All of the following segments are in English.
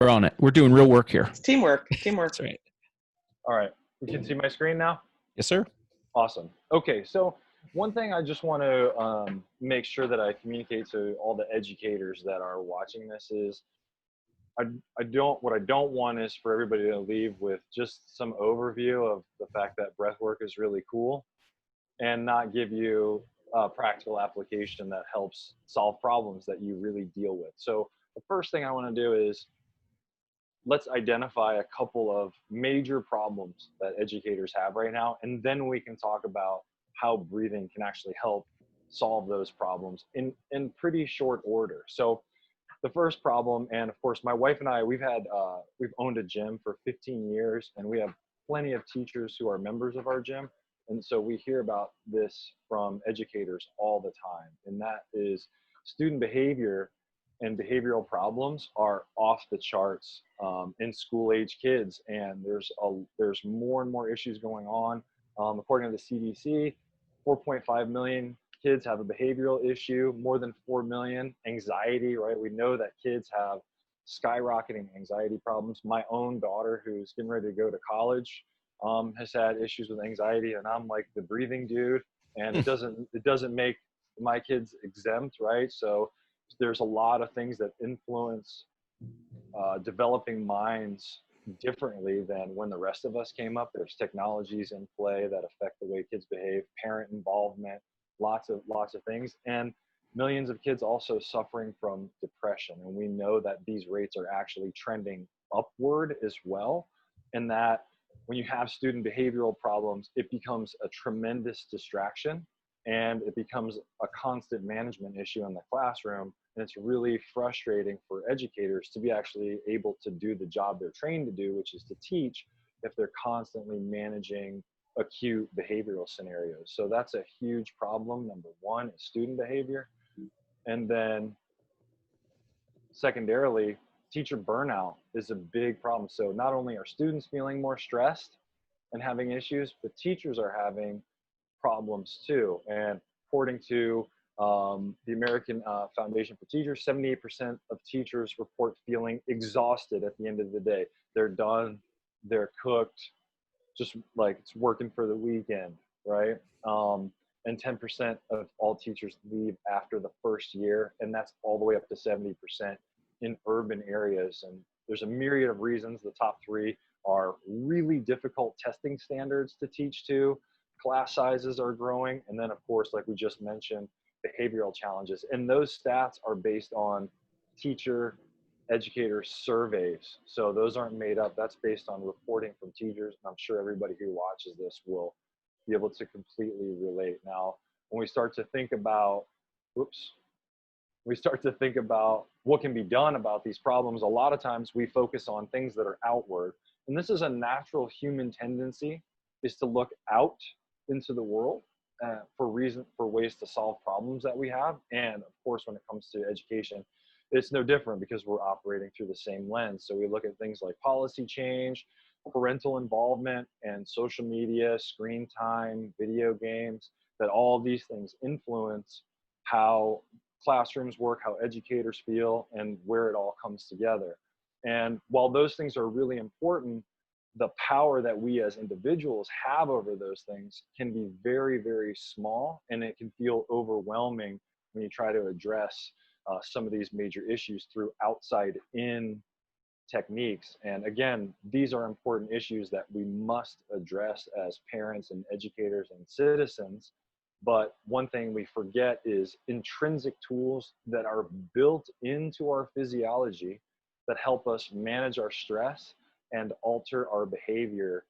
We're on it. We're doing real work here. It's teamwork. Teamwork. That's right. All right. You can see my screen now? Yes, sir. Awesome. Okay, so one thing I just want to make sure that I communicate to all the educators that are watching this is what I don't want is for everybody to leave with just some overview of the fact that breath work is really cool and not give you a practical application that helps solve problems that you really deal with. So the first thing I want to do is let's identify a couple of major problems that educators have right now, and then we can talk about how breathing can actually help solve those problems in pretty short order. So the first problem, and of course my wife and I, we've owned a gym for 15 years, and we have plenty of teachers who are members of our gym, and so we hear about this from educators all the time, and that is student behavior and behavioral problems are off the charts in school-age kids, and there's more and more issues going on. According to the CDC, 4.5 million kids have a behavioral issue, more than 4 million anxiety, right? We know that kids have skyrocketing anxiety problems. My own daughter, who's getting ready to go to college, has had issues with anxiety, and I'm like the breathing dude, and it doesn't make my kids exempt, right? So there's a lot of things that influence developing minds differently than when the rest of us came up. There's technologies in play that affect the way kids behave, parent involvement, lots of things, and millions of kids also suffering from depression. And we know that these rates are actually trending upward as well, and that when you have student behavioral problems, it becomes a tremendous distraction, and it becomes a constant management issue in the classroom. And it's really frustrating for educators to be actually able to do the job they're trained to do, which is to teach, if they're constantly managing acute behavioral scenarios. So that's a huge problem. Number one is student behavior. And then secondarily, teacher burnout is a big problem. So not only are students feeling more stressed and having issues, but teachers are having problems too. And according to the American Foundation for Teachers, 78% of teachers report feeling exhausted at the end of the day. They're done, they're cooked, just like it's working for the weekend, right? And 10% of all teachers leave after the first year, and that's all the way up to 70% in urban areas. And there's a myriad of reasons. The top three are really difficult testing standards to teach to, class sizes are growing, and then of course, like we just mentioned, behavioral challenges. And those stats are based on teacher educator surveys. So those aren't made up. That's based on reporting from teachers. And I'm sure everybody who watches this will be able to completely relate. Now, when we start to think about, what can be done about these problems, a lot of times we focus on things that are outward. And this is a natural human tendency, is to look out into the world for ways to solve problems that we have. And of course, when it comes to education, it's no different, because we're operating through the same lens. So we look at things like policy change, parental involvement, and social media, screen time, video games, that all these things influence how classrooms work, how educators feel, and where it all comes together. And while those things are really important, the power that we as individuals have over those things can be very, very small, and it can feel overwhelming when you try to address some of these major issues through outside-in techniques. And again, these are important issues that we must address as parents and educators and citizens. But one thing we forget is intrinsic tools that are built into our physiology that help us manage our stress and alter our behavior,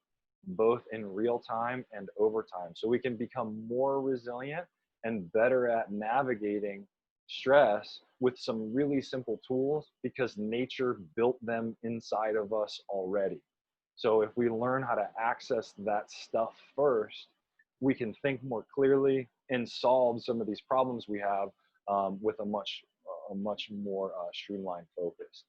both in real time and over time. So we can become more resilient and better at navigating stress with some really simple tools, because nature built them inside of us already. So if we learn how to access that stuff first, we can think more clearly and solve some of these problems we have with a much more streamlined focus.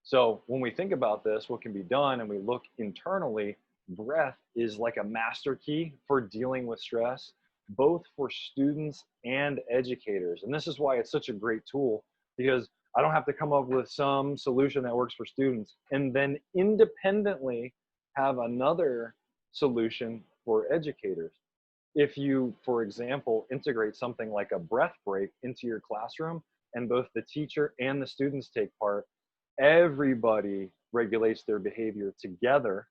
So when we think about this, what can be done, and we look internally, breath is like a master key for dealing with stress, both for students and educators. And this is why it's such a great tool, because I don't have to come up with some solution that works for students and then independently have another solution for educators. If you, for example, integrate something like a breath break into your classroom and both the teacher and the students take part, everybody regulates their behavior together,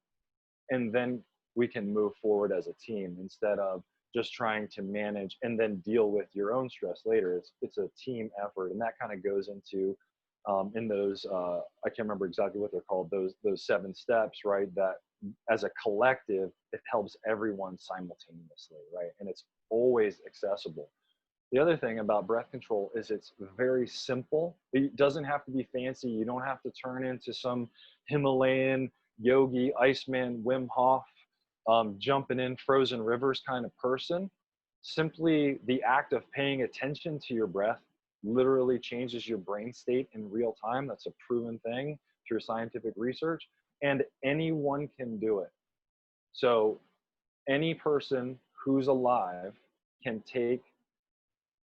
and then we can move forward as a team instead of just trying to manage and then deal with your own stress later. It's a team effort, and that kind of goes into in those I can't remember exactly what they're called, those 7 steps, right? That as a collective, it helps everyone simultaneously, right? And it's always accessible. The other thing about breath control is it's very simple. It doesn't have to be fancy. You don't have to turn into some Himalayan yogi, Iceman, Wim Hof, jumping in frozen rivers kind of person. Simply the act of paying attention to your breath literally changes your brain state in real time. That's a proven thing through scientific research, and anyone can do it. So any person who's alive can take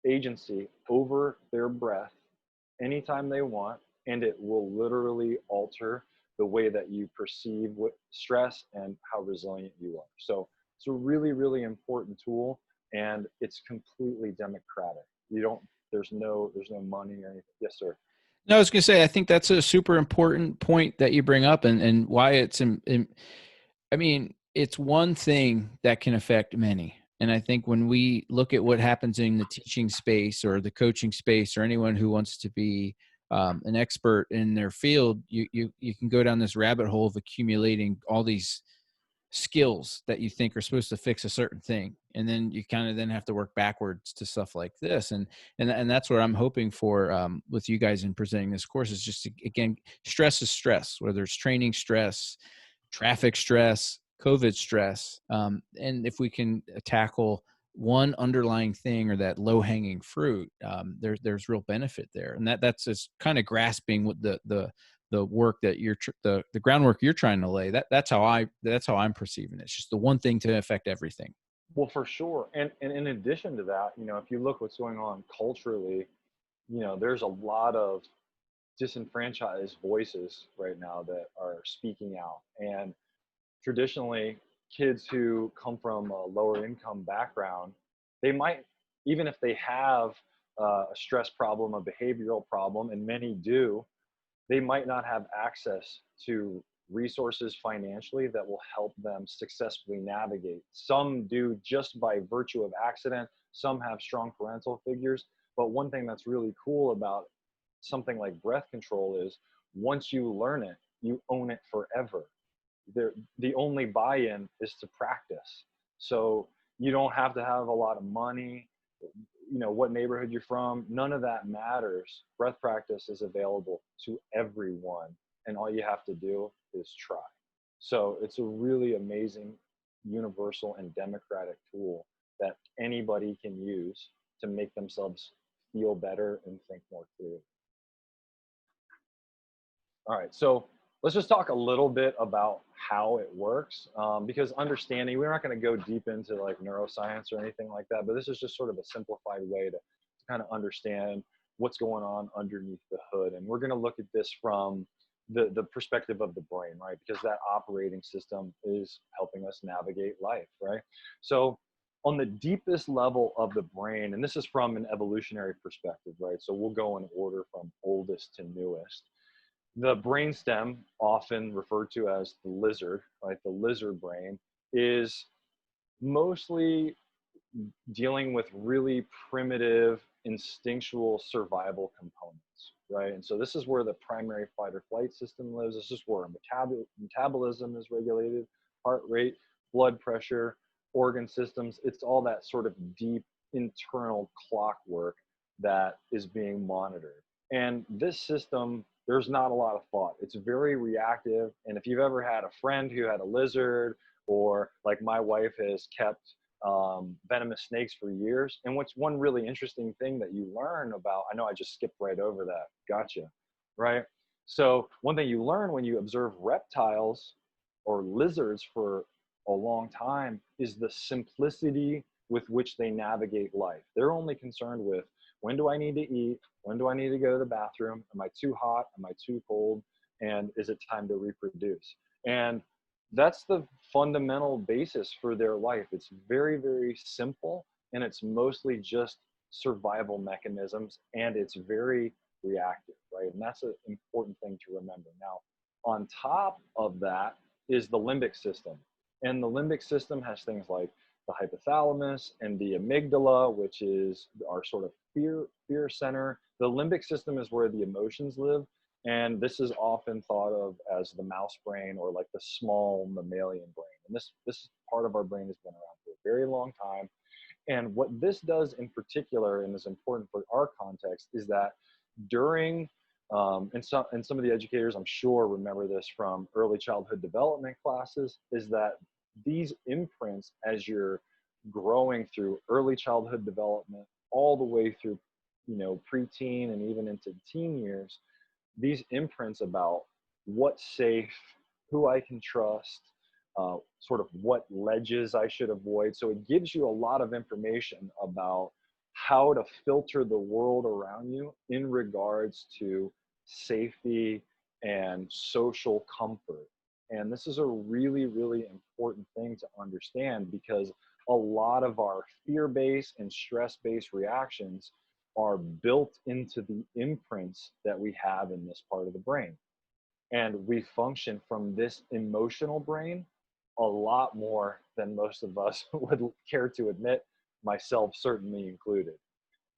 agency over their breath anytime they want, and it will literally alter the way that you perceive what stress and how resilient you are. So it's a really, really important tool, and it's completely democratic. You don't, there's no money or anything. Yes, sir. No, I was going to say, I think that's a super important point that you bring up, and why it's, I mean, it's one thing that can affect many. And I think when we look at what happens in the teaching space or the coaching space, or anyone who wants to be an expert in their field, you can go down this rabbit hole of accumulating all these skills that you think are supposed to fix a certain thing, and then you kind of then have to work backwards to stuff like this. And that's what I'm hoping for with you guys in presenting this course, is just to, again, stress is stress, whether it's training stress, traffic stress, COVID stress. And if we can tackle one underlying thing, or that low hanging fruit, there's real benefit there. And that's just kind of grasping what the work that the groundwork you're trying to lay. That's how I'm perceiving it. It's just the one thing to affect everything. Well, for sure. And in addition to that, if you look what's going on culturally, there's a lot of disenfranchised voices right now that are speaking out. And traditionally, kids who come from a lower income background, they might, even if they have a stress problem, a behavioral problem, and many do, they might not have access to resources financially that will help them successfully navigate. Some do just by virtue of accident, some have strong parental figures. But one thing that's really cool about something like breath control is once you learn it, you own it forever. The only buy-in is to practice. So you don't have to have a lot of money, what neighborhood you're from, none of that matters. Breath practice is available to everyone, and all you have to do is try. So it's a really amazing, universal, and democratic tool that anybody can use to make themselves feel better and think more clearly. All right, so let's just talk a little bit about how it works, because understanding, we're not going to go deep into like neuroscience or anything like that, but this is just sort of a simplified way to kind of understand what's going on underneath the hood. And we're going to look at this from the perspective of the brain, right? Because that operating system is helping us navigate life, right? So on the deepest level of the brain, and this is from an evolutionary perspective, right? So we'll go in order from oldest to newest. The brainstem, often referred to as the lizard, right? The lizard brain is mostly dealing with really primitive instinctual survival components, right? And so this is where the primary fight or flight system lives. This is where metabolism is regulated, heart rate, blood pressure, organ systems. It's all that sort of deep internal clockwork that is being monitored. And this system, there's not a lot of thought. It's very reactive. And if you've ever had a friend who had a lizard, or like my wife has kept venomous snakes for years. And what's one really interesting thing that you learn about, I know I just skipped right over that. Gotcha. Right. So one thing you learn when you observe reptiles or lizards for a long time is the simplicity with which they navigate life. They're only concerned with when do I need to eat? When do I need to go to the bathroom? Am I too hot? Am I too cold? And is it time to reproduce? And that's the fundamental basis for their life. It's very, very simple, and it's mostly just survival mechanisms, and it's very reactive, right? And that's an important thing to remember. Now, on top of that is the limbic system. And the limbic system has things like the hypothalamus and the amygdala, which is our sort of fear center. The limbic system is where the emotions live. And this is often thought of as the mouse brain or like the small mammalian brain. And this part of our brain has been around for a very long time. And what this does in particular, and is important for our context, is that during, and some of the educators I'm sure remember this from early childhood development classes, is that these imprints, as you're growing through early childhood development all the way through, preteen and even into teen years, these imprints about what's safe, who I can trust, sort of what ledges I should avoid. So it gives you a lot of information about how to filter the world around you in regards to safety and social comfort. And this is a really, really important thing to understand, because a lot of our fear-based and stress-based reactions are built into the imprints that we have in this part of the brain. And we function from this emotional brain a lot more than most of us would care to admit, myself certainly included.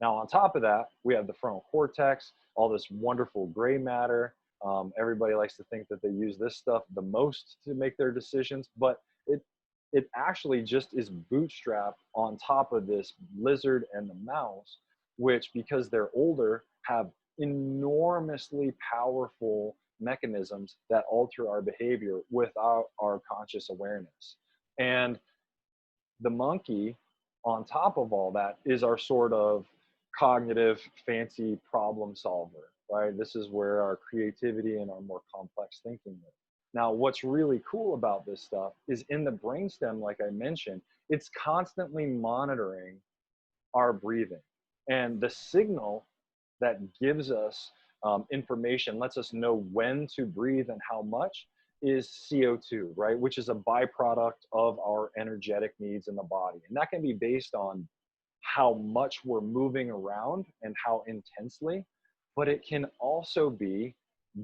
Now, on top of that, we have the frontal cortex, all this wonderful gray matter. Everybody likes to think that they use this stuff the most to make their decisions, but it actually just is bootstrapped on top of this lizard and the mouse, which, because they're older, have enormously powerful mechanisms that alter our behavior without our conscious awareness. And the monkey, on top of all that, is our sort of cognitive, fancy problem solver, right? This is where our creativity and our more complex thinking is. Now, what's really cool about this stuff is in the brainstem, like I mentioned, it's constantly monitoring our breathing. And the signal that gives us information, lets us know when to breathe and how much, is CO2, right? Which is a byproduct of our energetic needs in the body. And that can be based on how much we're moving around and how intensely, but it can also be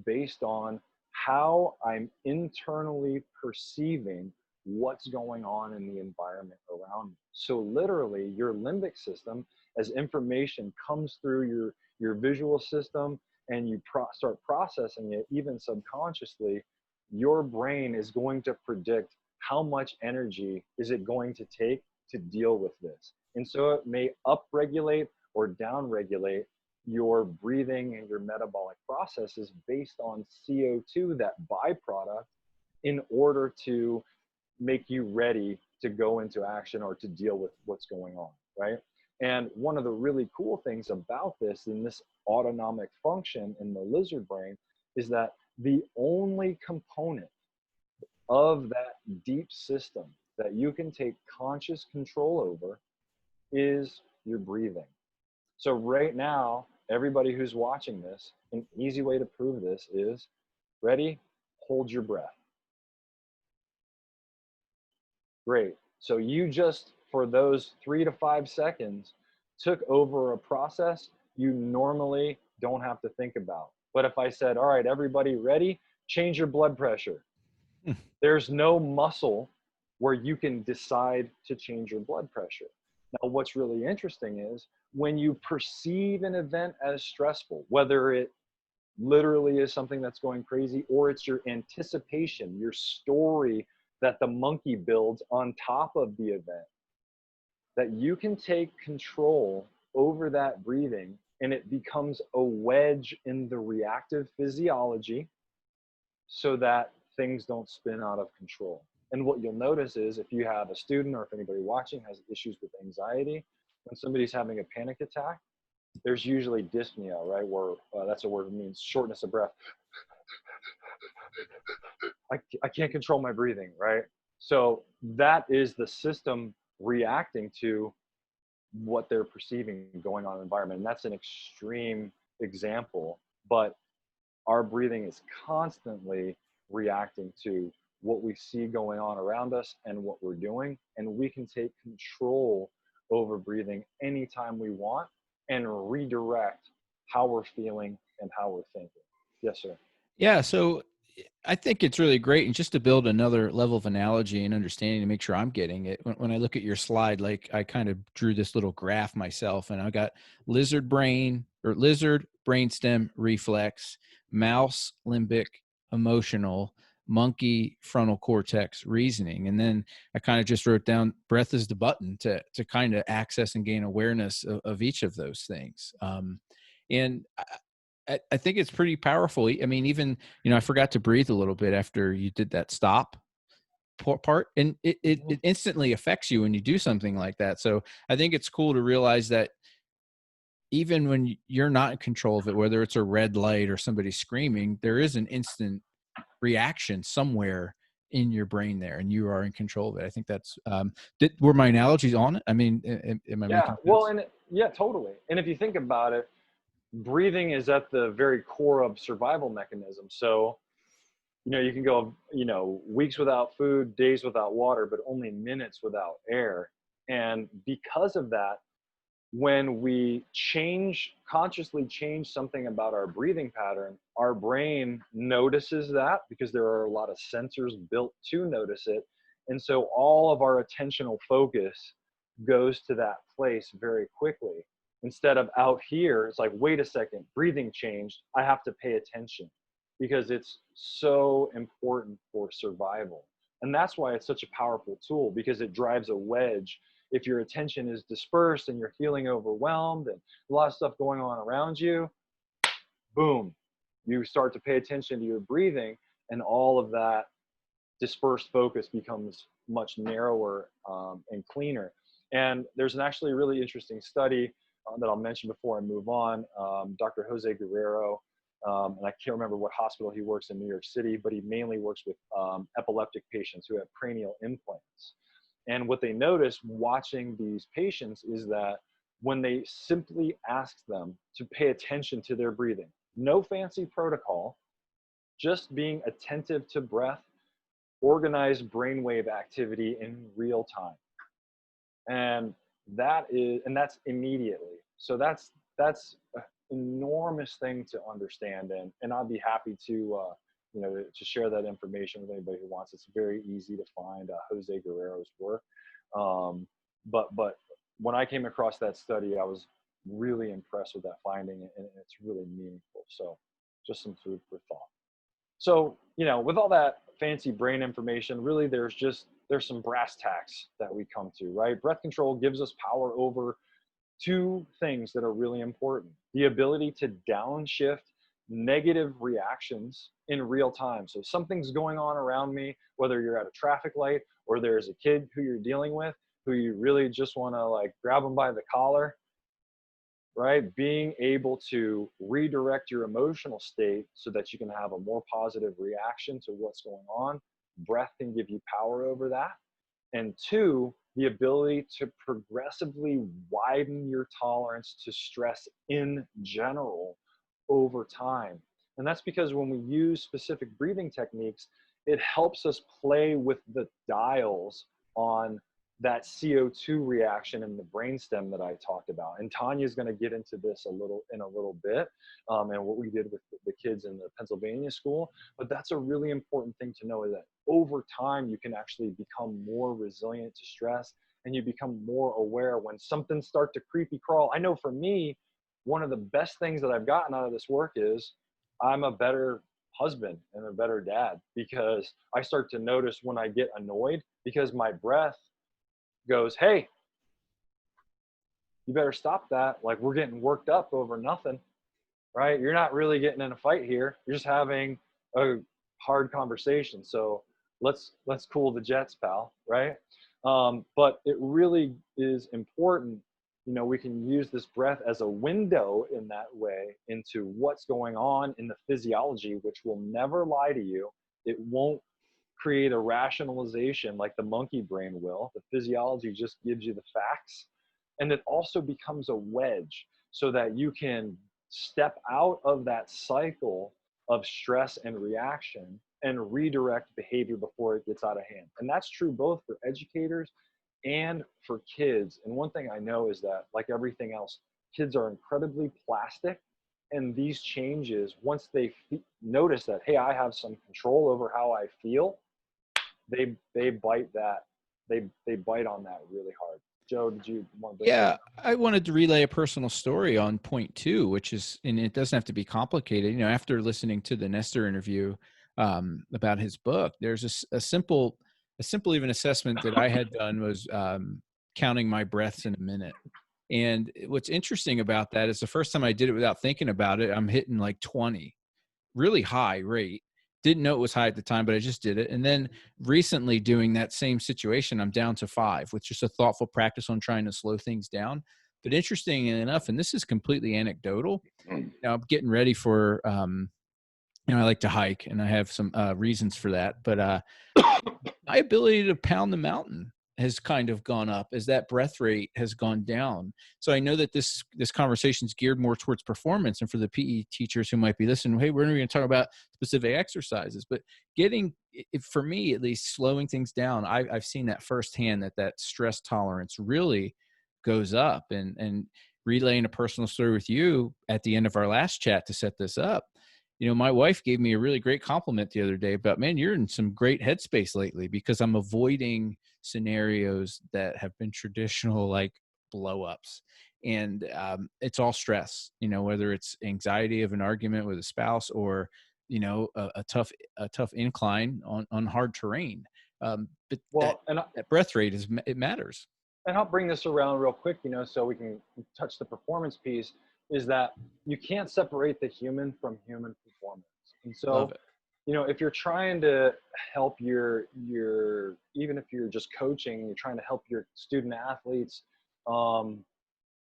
based on how I'm internally perceiving what's going on in the environment around me. So literally, your limbic system, as information comes through your visual system and you start processing it, even subconsciously, your brain is going to predict how much energy is it going to take to deal with this. And so it may upregulate or downregulate your breathing and your metabolic processes based on CO2, that byproduct, in order to make you ready to go into action or to deal with what's going on, right? And one of the really cool things about this, in this autonomic function in the lizard brain, is that the only component of that deep system that you can take conscious control over is your breathing. So right now, everybody who's watching this, an easy way to prove this is, ready? Hold your breath. Great. So you just, for those 3 to 5 seconds, took over a process you normally don't have to think about. But if I said, all right, everybody ready? Change your blood pressure. There's no muscle where you can decide to change your blood pressure. Now, what's really interesting is when you perceive an event as stressful, whether it literally is something that's going crazy or it's your anticipation, your story that the monkey builds on top of the event, that you can take control over that breathing, and it becomes a wedge in the reactive physiology so that things don't spin out of control. And what you'll notice is, if you have a student or if anybody watching has issues with anxiety, when somebody's having a panic attack, there's usually dyspnea, right? Where that's a word that means shortness of breath. I can't control my breathing, right? So that is the system reacting to what they're perceiving going on in the environment. And that's an extreme example, but our breathing is constantly reacting to what we see going on around us and what we're doing. And we can take control over breathing anytime we want and redirect how we're feeling and how we're thinking. Yes, sir. Yeah. So I think it's really great. And just to build another level of analogy and understanding to make sure I'm getting it, when I look at your slide, like I kind of drew this little graph myself, and I got lizard brain or lizard brainstem reflex, mouse limbic emotional, monkey frontal cortex reasoning. And then I kind of just wrote down breath is the button to kind of access and gain awareness of each of those things. And I think it's pretty powerful. I mean, even, I forgot to breathe a little bit after you did that stop part, and it instantly affects you when you do something like that. So I think it's cool to realize that even when you're not in control of it, whether it's a red light or somebody screaming, there is an instant reaction somewhere in your brain there, and you are in control of it. I think that's, were my analogies on it? I mean, am I Yeah, making well, sense? and yeah, totally. And if you think about it, breathing is at the very core of survival mechanism. So, you can go, weeks without food, days without water, but only minutes without air. And because of that, when we consciously change something about our breathing pattern, our brain notices that because there are a lot of sensors built to notice it. And so all of our attentional focus goes to that place very quickly. Instead of out here, it's like, wait a second, breathing changed. I have to pay attention because it's so important for survival. And that's why it's such a powerful tool, because it drives a wedge. If your attention is dispersed and you're feeling overwhelmed and a lot of stuff going on around you, boom, you start to pay attention to your breathing, and all of that dispersed focus becomes much narrower and cleaner. And there's an actually really interesting study that I'll mention before I move on. Dr. Jose Guerrero, and I can't remember what hospital he works in New York City, but he mainly works with epileptic patients who have cranial implants. And what they noticed watching these patients is that when they simply asked them to pay attention to their breathing, no fancy protocol, just being attentive to breath, organized brainwave activity in real time. And that's immediately. So that's an enormous thing to understand. And I'd be happy to share that information with anybody who wants. It's very easy to find Jose Guerrero's work. But when I came across that study, I was really impressed with that finding, and it's really meaningful. So just some food for thought. So, with all that fancy brain information, really there's some brass tacks that we come to, right? Breath control gives us power over two things that are really important: the ability to downshift negative reactions in real time. So something's going on around me, whether you're at a traffic light or there's a kid who you're dealing with who you really just want to like grab them by the collar, right? Being able to redirect your emotional state so that you can have a more positive reaction to what's going on. Breath can give you power over that. And two, the ability to progressively widen your tolerance to stress in general over time. And that's because when we use specific breathing techniques, it helps us play with the dials on that CO2 reaction in the brainstem that I talked about. And Tanya's going to get into this in a little bit, and what we did with the kids in the Pennsylvania school. But that's a really important thing to know, is that over time, you can actually become more resilient to stress, and you become more aware when something starts to creepy crawl. I know for me, one of the best things that I've gotten out of this work is I'm a better husband and a better dad, because I start to notice when I get annoyed, because my breath goes, hey, you better stop that. Like, we're getting worked up over nothing, right? You're not really getting in a fight here. You're just having a hard conversation. So let's cool the jets, pal, right? But it really is important. We can use this breath as a window in that way into what's going on in the physiology, which will never lie to you. It won't create a rationalization like the monkey brain will. The physiology just gives you the facts, And it also becomes a wedge so that you can step out of that cycle of stress and reaction and redirect behavior before it gets out of hand. And that's true both for educators and for kids. And one thing I know is that, like everything else, kids are incredibly plastic. And these changes, once they notice that, hey, I have some control over how I feel, they bite that, they bite on that really hard. Joe, did you want to? Yeah, I wanted to relay a personal story on point two, which is, and it doesn't have to be complicated. You know, after listening to the Nestor interview about his book, there's a simple even assessment that I had done was counting my breaths in a minute. And what's interesting about that is the first time I did it without thinking about it, I'm hitting like 20, really high rate. Didn't know it was high at the time, but I just did it. And then recently doing that same situation, I'm down to 5 with just a thoughtful practice on trying to slow things down. But interesting enough, and this is completely anecdotal, now I'm getting ready for, you know, I like to hike and I have some reasons for that, but my ability to pound the mountain has kind of gone up as that breath rate has gone down. So I know that this conversation is geared more towards performance, and for the PE teachers who might be listening, hey, we're going to talk about specific exercises, but for me at least, slowing things down, I've seen that firsthand, that stress tolerance really goes up. And relaying a personal story with you at the end of our last chat to set this up, you know, my wife gave me a really great compliment the other day about, man, you're in some great headspace lately, because I'm avoiding scenarios that have been traditional, like blow-ups. And it's all stress, you know, whether it's anxiety of an argument with a spouse or, you know, a tough incline on hard terrain. But Well, that breath rate it matters. and I'll bring this around real quick, you know, so we can touch the performance piece, is that you can't separate the human from human performance. And Love so, it. you know, if you're trying to help your even if you're just coaching, you're trying to help your student athletes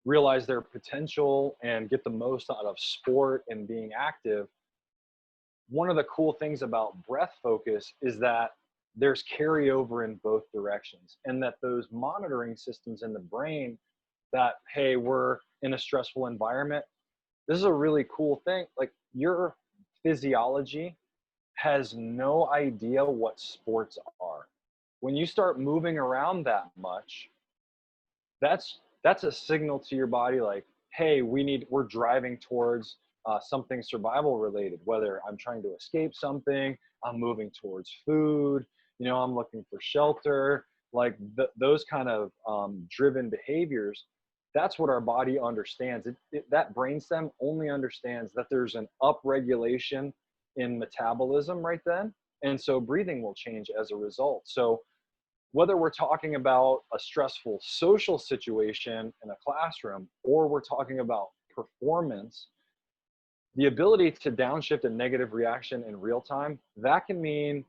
realize their potential and get the most out of sport and being active. One of the cool things about breath focus is that there's carryover in both directions, and that those monitoring systems in the brain, that, hey, we're in a stressful environment, this is a really cool thing. Like, your physiology has no idea what sports are. When you start moving around that much, that's a signal to your body, like, hey, we're driving towards something survival related, whether I'm trying to escape something, I'm moving towards food, you know, I'm looking for shelter, like those kind of driven behaviors. That's what our body understands. That brainstem only understands that there's an upregulation in metabolism right then, and so breathing will change as a result. So whether we're talking about a stressful social situation in a classroom, or we're talking about performance, the ability to downshift a negative reaction in real time, that can mean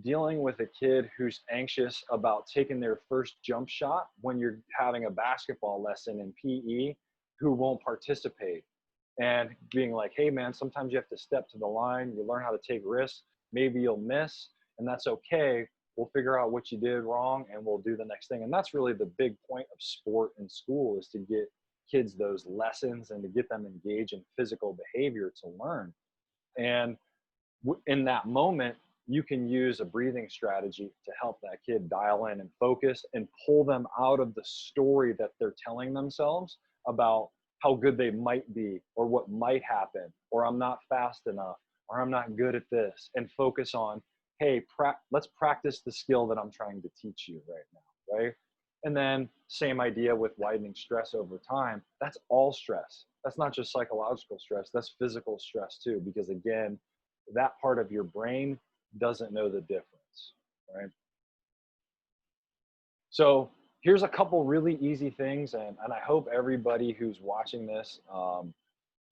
dealing with a kid who's anxious about taking their first jump shot when you're having a basketball lesson in PE, who won't participate, and being like, hey man, sometimes you have to step to the line, you learn how to take risks, maybe you'll miss, and that's okay. We'll figure out what you did wrong and we'll do the next thing. And that's really the big point of sport in school, is to get kids those lessons and to get them engaged in physical behavior to learn. And in that moment, you can use a breathing strategy to help that kid dial in and focus and pull them out of the story that they're telling themselves about how good they might be, or what might happen, or I'm not fast enough, or I'm not good at this, and focus on, hey, let's practice the skill that I'm trying to teach you right now, right? And then same idea with widening stress over time. That's all stress. That's not just psychological stress, that's physical stress too, because again, that part of your brain doesn't know the difference, right? So here's a couple really easy things, and I hope everybody who's watching this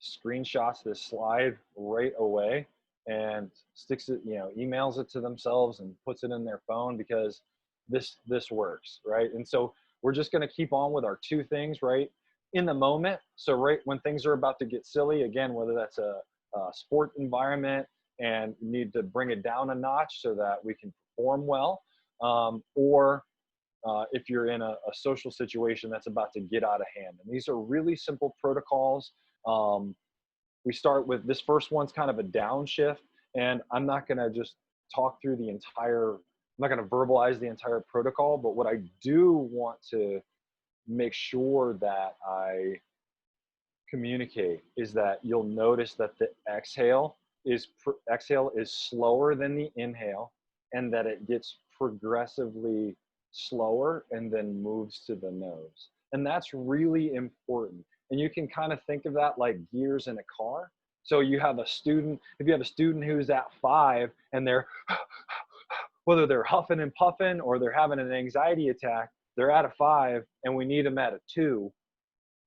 screenshots this slide right away and sticks it, you know, emails it to themselves and puts it in their phone, because this works, right? And so we're just going to keep on with our 2 things right in the moment. So right when things are about to get silly, again, whether that's a sport environment and need to bring it down a notch so that we can perform well, or if you're in a social situation that's about to get out of hand. And these are really simple protocols. We start with this first one's kind of a downshift, and I'm not going to just talk through the entire, I'm not going to verbalize the entire protocol, but what I do want to make sure that I communicate is that you'll notice that the exhale is slower than the inhale, and that it gets progressively slower and then moves to the nose. And that's really important. And you can kind of think of that like gears in a car. So you have a student, if you have a student who's at 5 and they're, whether they're huffing and puffing or they're having an anxiety attack, they're at a 5 and we need them at a 2,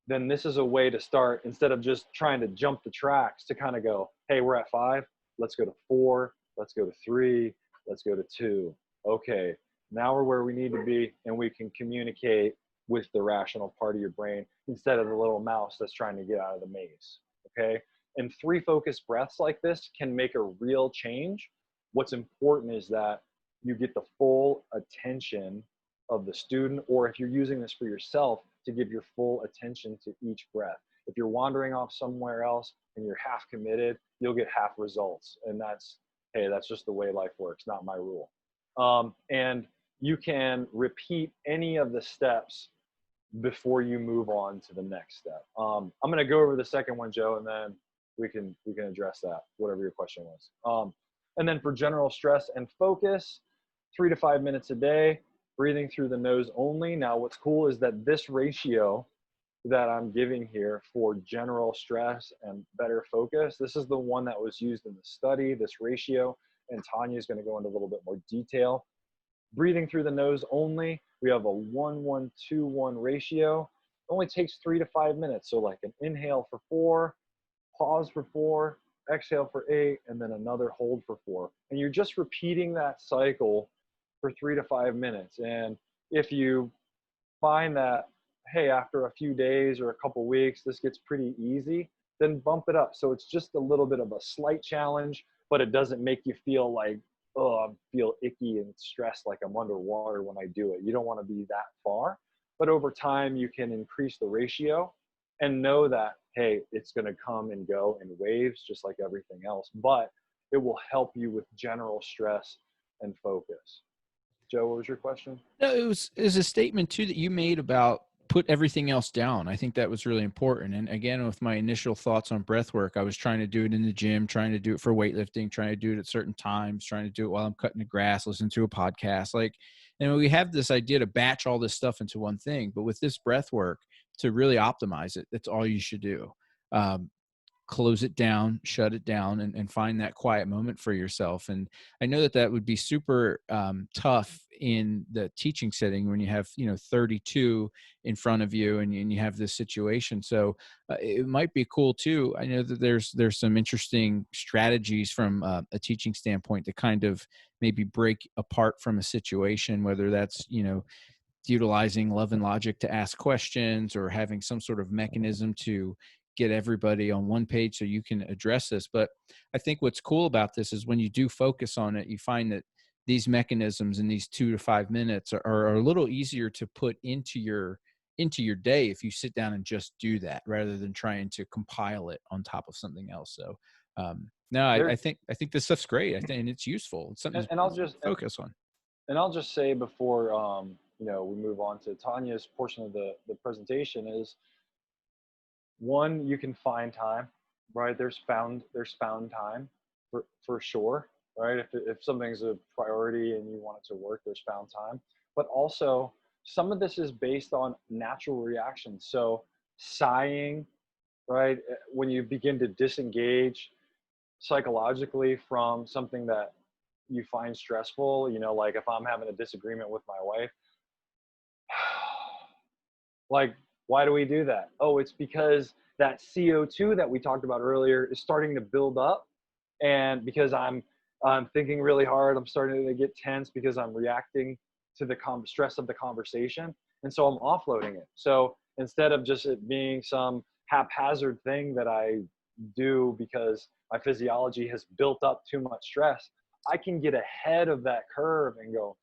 then this is a way to start, instead of just trying to jump the tracks, to kind of go, hey, we're at 5, let's go to 4, let's go to 3, let's go to 2. Okay, now we're where we need to be, and we can communicate with the rational part of your brain instead of the little mouse that's trying to get out of the maze. Okay, and 3 focused breaths like this can make a real change. What's important is that you get the full attention of the student, or if you're using this for yourself, to give your full attention to each breath. If you're wandering off somewhere else and you're half committed, you'll get half results. And that's, hey, that's just the way life works, not my rule. And you can repeat any of the steps before you move on to the next step. I'm going to go over the second one, Joe, and then we can address that, whatever your question was. And then for general stress and focus, 3 to 5 minutes a day, breathing through the nose only. Now, what's cool is that this ratio that I'm giving here for general stress and better focus, this is the one that was used in the study, this ratio, and Tanya is going to go into a little bit more detail. Breathing through the nose only, we have a 1-1-2-1 ratio. It only takes 3 to 5 minutes. So like an inhale for 4, pause for 4, exhale for 8, and then another hold for 4. And you're just repeating that cycle for 3 to 5 minutes. And if you find that, hey, after a few days or a couple weeks, this gets pretty easy, then bump it up. So it's just a little bit of a slight challenge, but it doesn't make you feel like, oh, I feel icky and stressed like I'm underwater when I do it. You don't want to be that far. But over time, you can increase the ratio and know that, hey, it's going to come and go in waves, just like everything else. But it will help you with general stress and focus. Joe, what was your question? No, it was a statement too that you made about put everything else down. I think that was really important. And again, with my initial thoughts on breath work, I was trying to do it in the gym, trying to do it for weightlifting, trying to do it at certain times, trying to do it while I'm cutting the grass, listen to a podcast. Like, and we have this idea to batch all this stuff into one thing, but with this breath work, to really optimize it, that's all you should do. Close it down, shut it down, and find that quiet moment for yourself. And I know that that would be super tough in the teaching setting when you have, 32 in front of you and you have this situation. So it might be cool too. I know that there's some interesting strategies from a teaching standpoint to kind of maybe break apart from a situation, whether that's, utilizing love and logic to ask questions or having some sort of mechanism to get everybody on one page so you can address this. But I think what's cool about this is when you do focus on it, you find that these mechanisms in these 2 to 5 minutes are a little easier to put into your day if you sit down and just do that rather than trying to compile it on top of something else. So no, I think this stuff's great. I think it's useful. It's something and I'll just focus on. And I'll just say before we move on to Tanya's portion of the presentation is, one, you can find time, right? There's found time for sure, right? If something's a priority and you want it to work, there's found time. But also, some of this is based on natural reactions. So sighing, right? When you begin to disengage psychologically from something that you find stressful, like if I'm having a disagreement with my wife, like, why do we do that? Oh, it's because that CO2 that we talked about earlier is starting to build up. And because I'm thinking really hard, I'm starting to get tense because I'm reacting to the stress of the conversation. And so I'm offloading it. So instead of just it being some haphazard thing that I do because my physiology has built up too much stress, I can get ahead of that curve and go,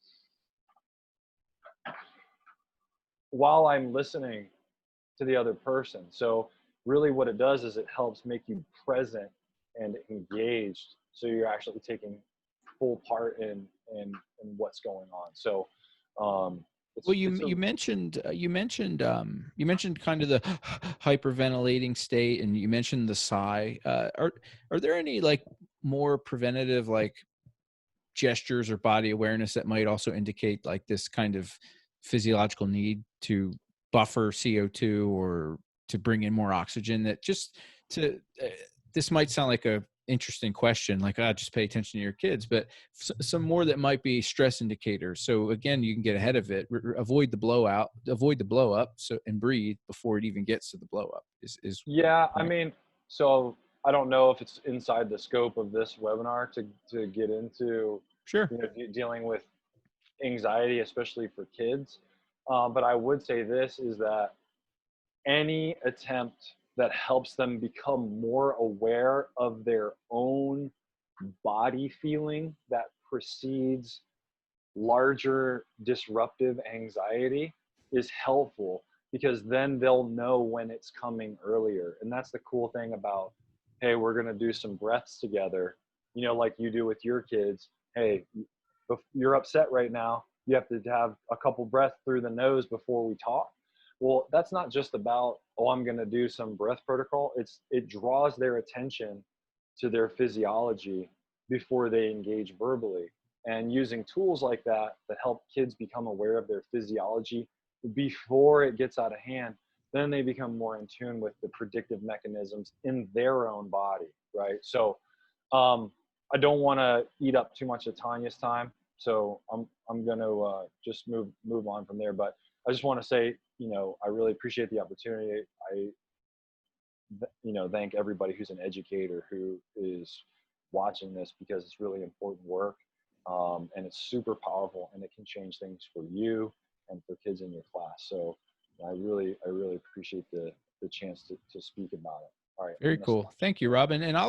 while I'm listening to the other person. So really what it does is it helps make you present and engaged. So you're actually taking full part in what's going on. So Well, it's a you mentioned kind of the hyperventilating state, and you mentioned the sigh. Are there any like more preventative like gestures or body awareness that might also indicate like this kind of physiological need to buffer CO2 or to bring in more oxygen that just to this might sound like a interesting question like just pay attention to your kids, but some more that might be stress indicators, so again you can get ahead of it, avoid the blowout, avoid the blow up, so and breathe before it even gets to the blow up is Yeah, I point. mean, so I don't know if it's inside the scope of this webinar to get into, Sure. dealing with anxiety, especially for kids. But I would say this is that any attempt that helps them become more aware of their own body feeling that precedes larger disruptive anxiety is helpful, because then they'll know when it's coming earlier. And that's the cool thing about, hey, we're going to do some breaths together, like you do with your kids. Hey, you're upset right now. You have to have a couple breaths through the nose before we talk. Well, that's not just about, oh, I'm going to do some breath protocol. It draws their attention to their physiology before they engage verbally. And using tools like that help kids become aware of their physiology before it gets out of hand, then they become more in tune with the predictive mechanisms in their own body, right? So I don't want to eat up too much of Tanya's time, so I'm going to just move on from there. But I just want to say, I really appreciate the opportunity. I thank everybody who's an educator who is watching this, because it's really important work, and it's super powerful, and it can change things for you and for kids in your class. So I really appreciate the chance to speak about it. All right, I'm Very gonna stop. cool, thank you, Robin, and I'll